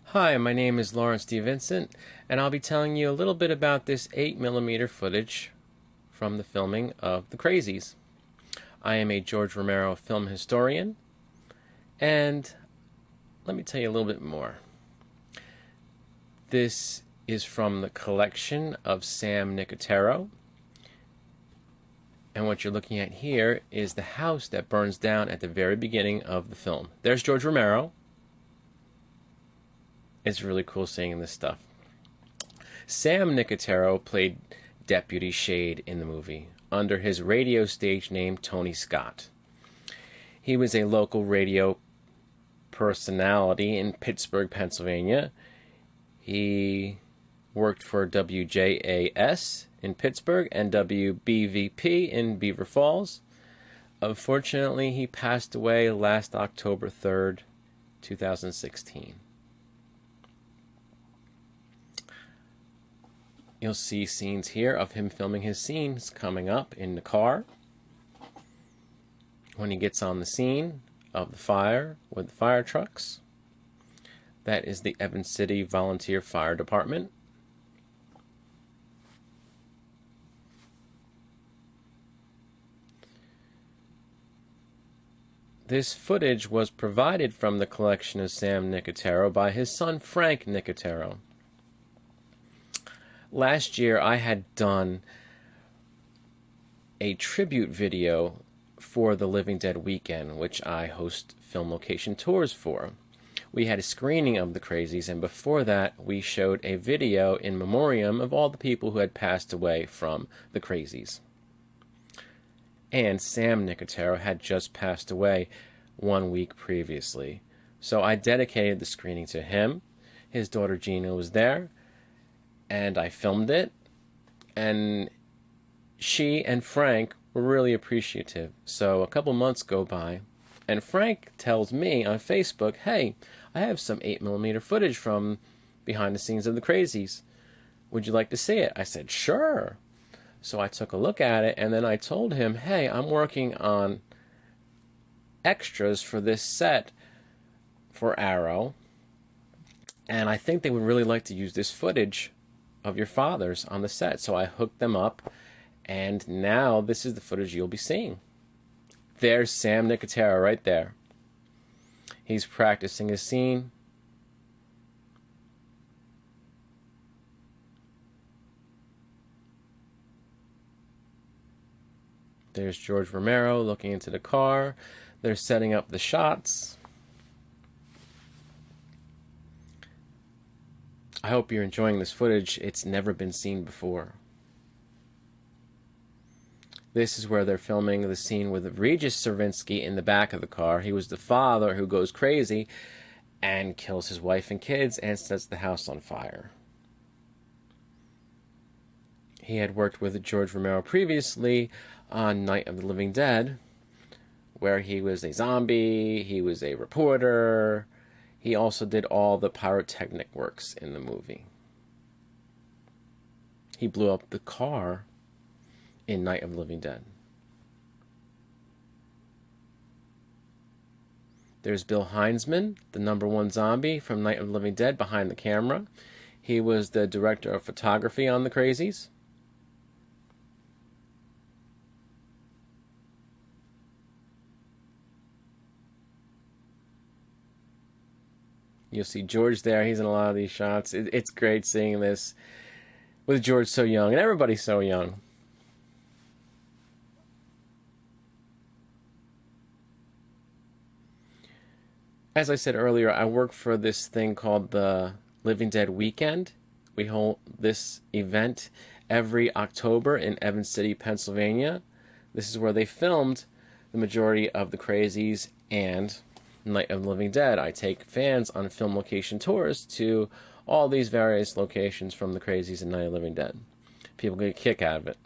Hi, my name is Lawrence DeVincentz, and I'll be telling you a little bit about this 8mm footage from the filming of The Crazies. I am a George Romero film historian, and let me tell you a little bit more. This is from the collection of Sam Nicotero, and what you're looking at here is the house that burns down at the very beginning of the film. There's George Romero. It's really cool seeing this stuff. Sam Nicotero played Deputy Shade in the movie under his radio stage name Tony Scott. He was a local radio personality in Pittsburgh, Pennsylvania. He worked for WJAS in Pittsburgh and WBVP in Beaver Falls. Unfortunately, he passed away last October 3rd, 2016. You'll see scenes here of him filming his scenes coming up in the car. When he gets on the scene of the fire with the fire trucks. That is the Evans City Volunteer Fire Department. This footage was provided from the collection of Sam Nicotero by his son Frank Nicotero. Last year I had done a tribute video for the Living Dead weekend, which I host film location tours for. We had a screening of The Crazies, and before that we showed a video in memoriam of all the people who had passed away from The Crazies. And Sam Nicotero had just passed away 1 week previously. So I dedicated the screening to him. His daughter Gina was there, and I filmed it, and she and Frank were really appreciative. So a couple months go by, and Frank tells me on Facebook, hey, I have some 8mm footage from behind the scenes of The Crazies. Would you like to see it? I said, sure. So I took a look at it, and then I told him, hey, I'm working on extras for this set for Arrow, and I think they would really like to use this footage of your fathers on the set. So I hooked them up, and now this is the footage you'll be seeing. There's Sam Nicotero right there. He's practicing his scene. There's George Romero looking into the car. They're setting up the shots. I hope you're enjoying this footage. It's never been seen before. This is where they're filming the scene with Regis Survinski in the back of the car. He was the father who goes crazy and kills his wife and kids and sets the house on fire. He had worked with George Romero previously on Night of the Living Dead, where he was a zombie, he was a reporter. He also did all the pyrotechnic works in the movie. He blew up the car in Night of the Living Dead. There's Bill Hinzman, the #1 zombie from Night of the Living Dead, behind the camera. He was the director of photography on The Crazies. You'll see George there. He's in a lot of these shots. It's great seeing this with George so young, and everybody so young. As I said earlier, I work for this thing called the Living Dead Weekend. We hold this event every October in Evans City, Pennsylvania. This is where they filmed the majority of The Crazies and Night of the Living Dead. I take fans on film location tours to all these various locations from The Crazies and Night of the Living Dead. People get a kick out of it.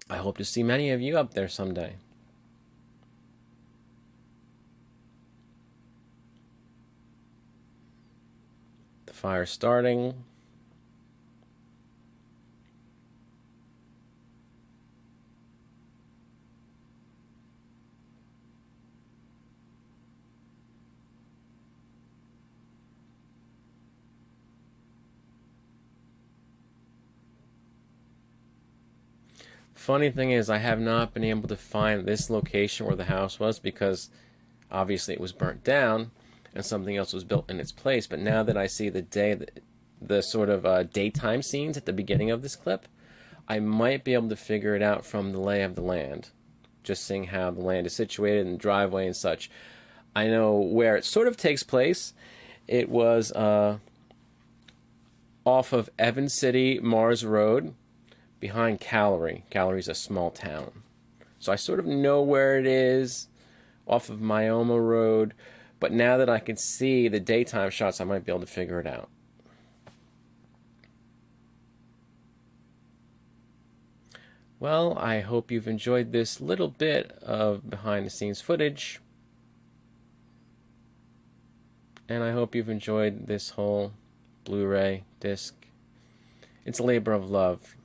I hope to see many of you up there someday. The fire's starting. funny thing is, I have not been able to find this location where the house was because obviously it was burnt down and something else was built in its place. But now that I see the sort of daytime scenes at the beginning of this clip, I might be able to figure it out from the lay of the land. Just seeing how the land is situated and the driveway and such. I know where it sort of takes place. It was off of Evans City, Mars Road, behind Callery. Callery's a small town. So I sort of know where it is, off of Myoma Road. But now that I can see the daytime shots, I might be able to figure it out. Well, I hope you've enjoyed this little bit of behind-the-scenes footage. And I hope you've enjoyed this whole Blu-ray disc. It's a labor of love.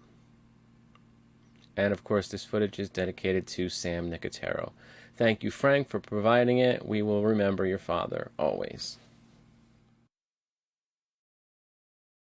And of course, this footage is dedicated to Sam Nicotero. Thank you, Frank, for providing it. We will remember your father, always.